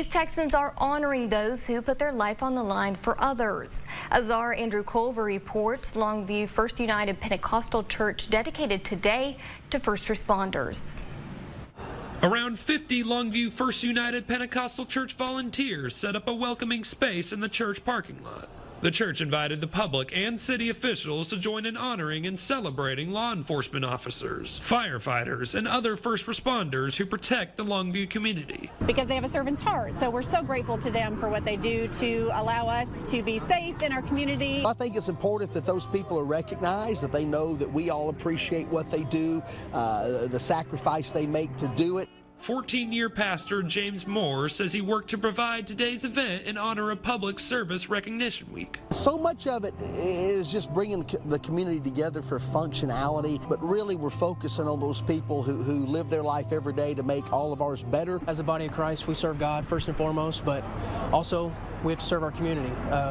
These Texans are honoring those who put their life on the line for others. As our Andrew Culver reports, Longview First United Pentecostal Church dedicated today to first responders. Around 50 Longview First United Pentecostal Church volunteers set up a welcoming space in the church parking lot. The church invited the public and city officials to join in honoring and celebrating law enforcement officers, firefighters, and other first responders who protect the Longview community. Because they have a servant's heart, so we're so grateful to them for what they do to allow us to be safe in our community. I think it's important that those people are recognized, that they know that we all appreciate what they do, the sacrifice they make to do it. 14-year pastor James Moore says he worked to provide today's event in honor of Public Service Recognition Week. So much of it is just bringing the community together for functionality, but really we're focusing on those people who live their life every day to make all of ours better. As a body of Christ, we serve God first and foremost, but also we have to serve our community.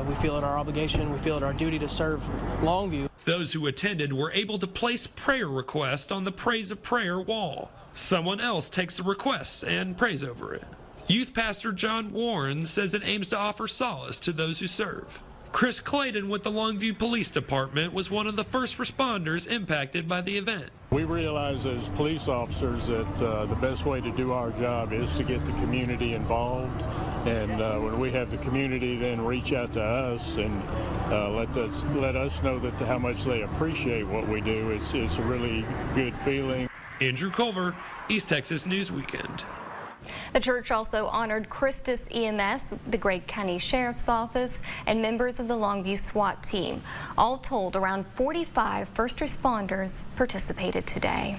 We feel it our obligation, we feel it our duty to serve Longview. Those who attended were able to place prayer requests on the Praise of Prayer wall. Someone else takes the requests and prays over it. Youth pastor John Warren says it aims to offer solace to those who serve. Chris Clayton with the Longview Police Department was one of the first responders impacted by the event. We realize as police officers that the best way to do our job is to get the community involved, and when we have the community then reach out to us and let us know that how much they appreciate what we do, it's a really good feeling. Andrew Culver, East Texas News Weekend. The church also honored Christus EMS, the Gregg County Sheriff's Office, and members of the Longview SWAT team. All told, around 45 first responders participated today.